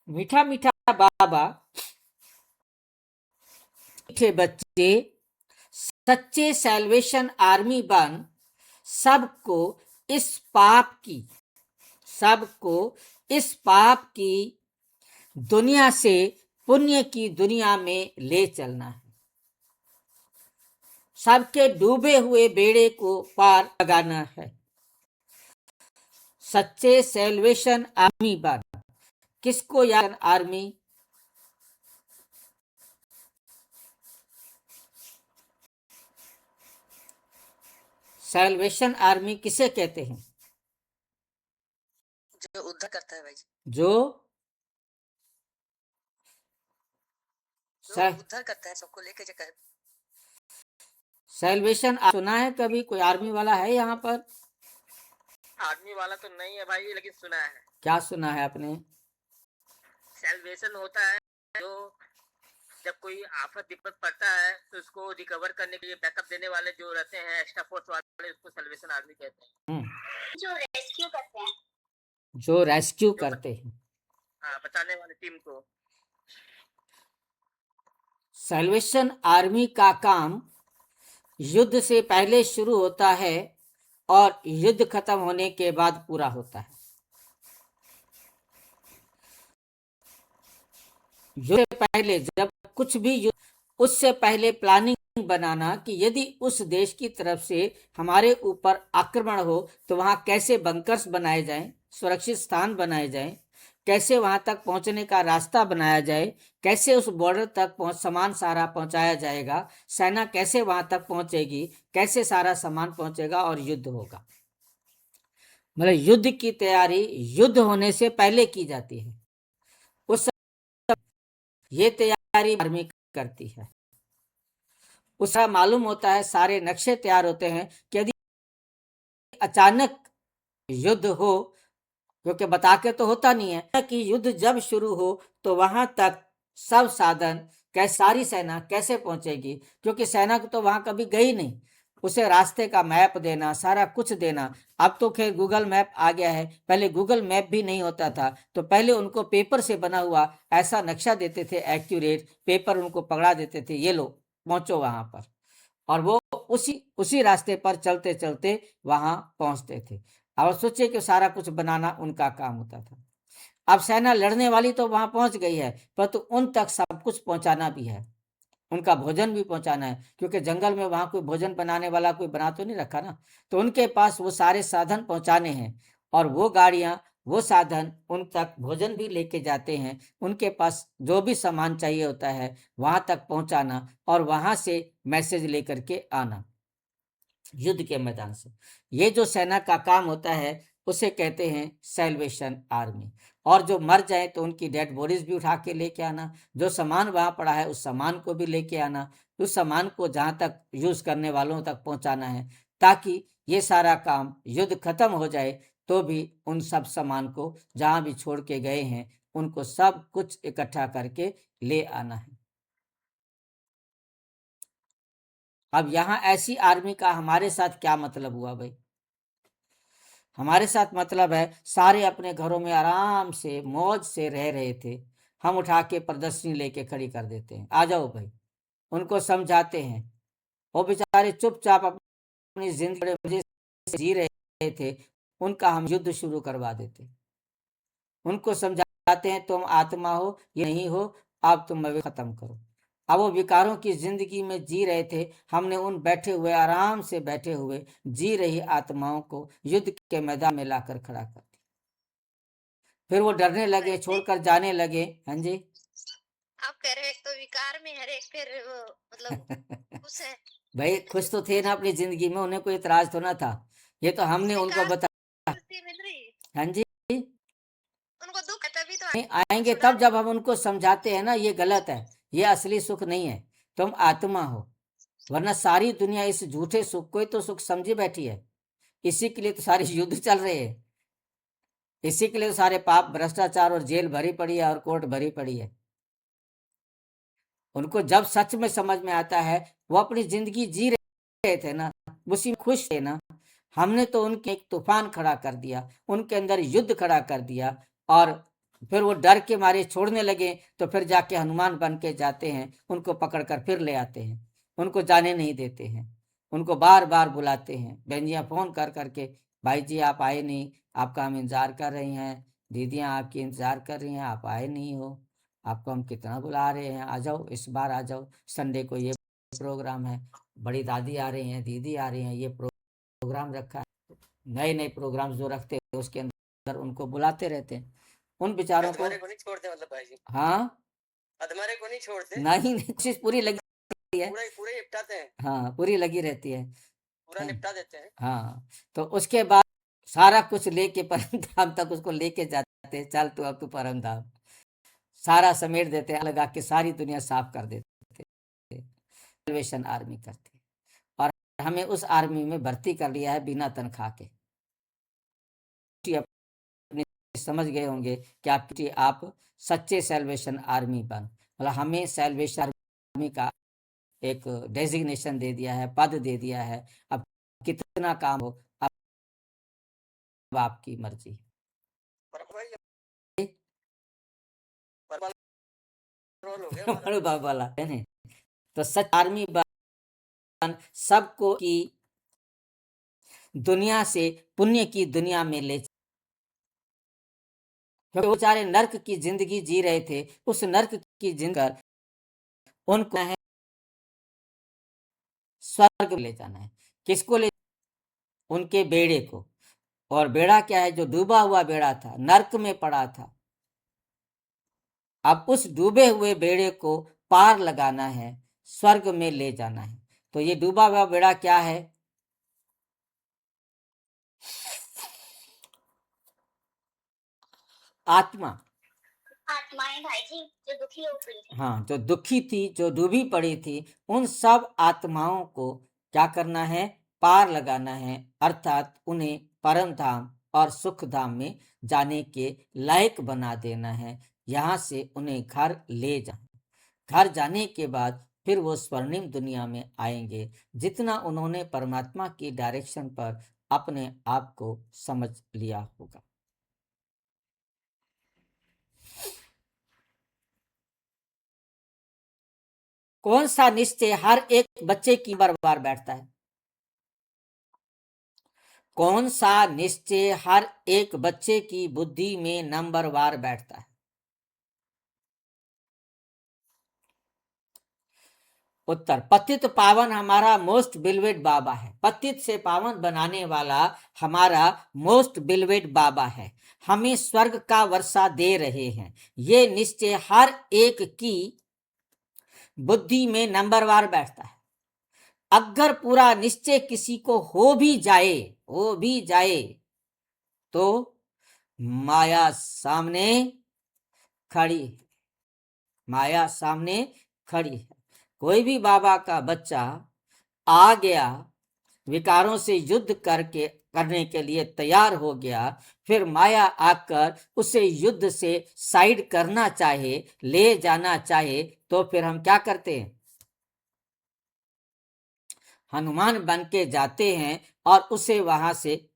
मीठा मीठा बाबा, मीठे बच्चे, सच्चे सैल्वेशन आर्मी बन, सबको इस पाप की सबको इस पाप की दुनिया से पुण्य की दुनिया में ले चलना है। सबके डूबे हुए बेड़े को पार लगाना है। सच्चे सैल्वेशन आर्मी बन। किसको याद आर्मी? सैल्वेशन आर्मी किसे कहते हैं? जो उद्धार करता है भाई जी। जो उद्धार करता है, सबको लेके जाकर। सैल्वेशन सुना है कभी? कोई आर्मी वाला है यहाँ पर? आर्मी वाला तो नहीं है भाई, लेकिन सुना है। क्या सुना है आपने? सैल्वेशन होता है जो जब कोई आफत विपत पड़ता है तो उसको रिकवर करने के लिए बैकअप देने वाले जो रहते हैं, एक्स्ट्रा फोर्स वाले, उसको सैल्वेशन आर्मी कहते हैं। जो रेस्क्यू करते हैं। जो रेस्क्यू करते हैं। हाँ, बचाने वाली टीम को। सैल्वेशन आर्मी का काम युद्ध से पहले शुरू होता है और युद्ध खत्म होने के बाद पूरा होता है। युद्ध से पहले जब कुछ भी युद्ध, उससे पहले प्लानिंग बनाना कि यदि उस देश की तरफ से हमारे ऊपर आक्रमण हो तो वहां कैसे बंकर्स बनाए जाएं, सुरक्षित स्थान बनाए जाएं, कैसे वहां तक पहुंचने का रास्ता बनाया जाए, कैसे उस बॉर्डर तक सामान सारा पहुंचाया जाएगा, सेना कैसे वहां तक पहुंचेगी, कैसे सारा सामान पहुंचेगा और युद्ध होगा। मतलब युद्ध की तैयारी युद्ध होने से पहले की जाती है। उस ये तैयारी आर्मी करती है। उसका मालूम होता है, सारे नक्शे तैयार होते हैं कि यदि अचानक युद्ध हो, क्योंकि बता के तो होता नहीं है कि युद्ध जब शुरू हो तो वहां तक सब साधन कैसे, सारी सेना कैसे पहुंचेगी, क्योंकि सेना तो वहां कभी गई नहीं। उसे रास्ते का मैप देना, सारा कुछ देना। अब तो खैर गूगल मैप आ गया है, पहले गूगल मैप भी नहीं होता था, तो पहले उनको पेपर से बना हुआ ऐसा नक्शा देते थे, एक्यूरेट पेपर उनको पकड़ा देते थे, ये लो पहुंचो वहां पर, और वो उसी रास्ते पर चलते चलते वहां पहुंचते थे। अब सोचिए कि सारा कुछ बनाना उनका काम होता था। अब सेना लड़ने वाली तो वहां पहुंच गई है, परंतु उन तक सब कुछ पहुंचाना भी है, उनका भोजन भी पहुंचाना है, क्योंकि जंगल में वहां कोई भोजन बनाने वाला कोई बना तो नहीं रखा ना, तो उनके पास वो सारे साधन पहुंचाने हैं, और वो गाड़ियां, वो साधन उन तक भोजन भी लेके जाते हैं, उनके पास जो भी सामान चाहिए होता है वहां तक पहुंचाना, और वहां से मैसेज लेकर के आना युद्ध के मैदान से। ये जो सेना का काम होता है उसे कहते हैं सैल्वेशन आर्मी। और जो मर जाए तो उनकी डेड बॉडीज भी उठा के लेके आना, जो सामान वहां पड़ा है उस सामान को भी लेके आना, उस सामान को जहां तक यूज करने वालों तक पहुंचाना है, ताकि ये सारा काम युद्ध खत्म हो जाए तो भी उन सब सामान को जहां भी छोड़ के गए हैं उनको सब कुछ इकट्ठा करके ले आना है। अब यहाँ ऐसी आर्मी का हमारे साथ क्या मतलब हुआ भाई? हमारे साथ मतलब है, सारे अपने घरों में आराम से मौज से रह रहे थे, हम उठा के प्रदर्शनी लेके खड़ी कर देते हैं, आ जाओ भाई। उनको समझाते हैं, वो बेचारे चुपचाप अपनी जिंदगी बड़े मजे से जी रहे थे, उनका हम युद्ध शुरू करवा देते। उनको समझाते हैं, तुम आत्मा हो, ये नहीं हो, अब तुम खत्म करो। अब वो विकारों की जिंदगी में जी रहे थे, हमने उन बैठे हुए, आराम से बैठे हुए जी रही आत्माओं को युद्ध के मैदान में लाकर खड़ा कर दिया। फिर वो डरने लगे, छोड़कर जाने लगे। हाँ जी, आप कह रहे हैं तो विकार में हर एक फिर मतलब खुश है भाई खुश तो थे ना अपनी जिंदगी में, उन्हें कोई इतराज तो ना था, ये तो हमने उनको बताया। हाँ जी, उनको दुख है तभी तो नहीं आएंगे तब जब हम उनको समझाते हैं ना, ये गलत है, ये असली सुख नहीं है, तुम आत्मा हो, वरना सारी दुनिया इस झूठे सुख को ही तो सुख समझी बैठी है। इसी के लिए तो सारे युद्ध चल रहे हैं, इसी के लिए तो सारे पाप, भ्रष्टाचार और जेल भरी पड़ी है और कोर्ट भरी पड़ी है। उनको जब सच में समझ में आता है, वो अपनी जिंदगी जी रहे थे ना, उसी में खुश थे ना, हमने तो उनके एक तूफान खड़ा कर दिया, उनके अंदर युद्ध खड़ा कर दिया, और फिर वो डर के मारे छोड़ने लगे, तो फिर जाके हनुमान बन के जाते हैं, उनको पकड़कर फिर ले आते हैं, उनको जाने नहीं देते हैं, उनको बार बार बुलाते हैं, बहनियाँ फोन कर करके, भाई जी आप आए नहीं, आपका हम इंतजार कर रही हैं, दीदियाँ आपकी इंतजार कर रही हैं, आप आए नहीं हो, आपको हम कितना बुला रहे हैं, आ जाओ इस बार आ जाओ, संडे को ये प्रोग्राम है, बड़ी दादी आ रही हैं, दीदी आ रही हैं, ये प्रोग्राम रखा है, नए नए प्रोग्राम जो रखते हैं उसके अंदर उनको बुलाते रहते हैं। उन बेचारों को नहीं छोड़ते मतलब भाई जी, हाँ अधमरे को नहीं छोड़ते, नहीं कोशिश पूरी लगी रहती है, पूरे निपटाते हैं, हाँ पूरी लगी रहती है। पूरा निपटा देते हैं। हाँ तो उसके बाद सारा कुछ लेके परम धाम तक उसको लेके जाते हैं, चल तू अब तू परम धाम, सारा समेट देते हैं, लगा के सारी दुनिया साफ कर देते हैं, सैल्वेशन आर्मी करती है, और हमें उस आर्मी में भर्ती कर लिया है बिना तनख्वाह के। अपने समझ गए होंगे कि आप सच्चे सैल्वेशन आर्मी बन, मतलब हमें सैल्वेशन आर्मी का एक डेजिग्नेशन दे दिया है, पद दे दिया है, अब कितना काम हो अब आपकी मर्जी। परमाणु बम वाला है नहीं। तो सच आर्मी बन सबको की दुनिया से पुण्य की दुनिया में ले, क्योंकि वो बेचारे नर्क की जिंदगी जी रहे थे, उस नर्क की जिंदगी उनको है स्वर्ग ले जाना है। किसको ले? उनके बेड़े को। और बेड़ा क्या है? जो डूबा हुआ बेड़ा था, नर्क में पड़ा था, अब उस डूबे हुए बेड़े को पार लगाना है, स्वर्ग में ले जाना है। तो ये डूबा हुआ बेड़ा क्या है? आत्मा। आत्माएं भाई जी जो दुखी हो गई थी, हाँ, जो दुखी थी, जो डूबी पड़ी थी, उन सब आत्माओं को क्या करना है? पार लगाना है, अर्थात उन्हें परम धाम और सुख धाम में जाने के लायक बना देना है। यहाँ से उन्हें घर ले जाना। घर जाने के बाद फिर वो स्वर्णिम दुनिया में आएंगे, जितना उन्होंने परमात्मा की डायरेक्शन पर अपने आप को समझ लिया होगा। कौन सा निश्चय हर एक बच्चे की बार बैठता है? कौन सा निश्चय हर एक बच्चे की बुद्धि में नंबरवार बैठता है? उत्तर, पतित पावन हमारा मोस्ट बिलवेड बाबा है। पतित से पावन बनाने वाला हमारा मोस्ट बिलवेड बाबा है, हमें स्वर्ग का वर्षा दे रहे हैं। ये निश्चय हर एक की बुद्धि में नंबरवार बैठता है। अगर पूरा निश्चय किसी को हो भी जाए तो माया सामने खड़ी है। माया सामने खड़ी है। कोई भी बाबा का बच्चा आ गया, विकारों से युद्ध करने के लिए तैयार हो गया, फिर माया आकर उसे युद्ध से साइड करना चाहे, ले जाना चाहे, तो फिर हम क्या करते हैं? हनुमान बन के जाते हैं और उसे वहां से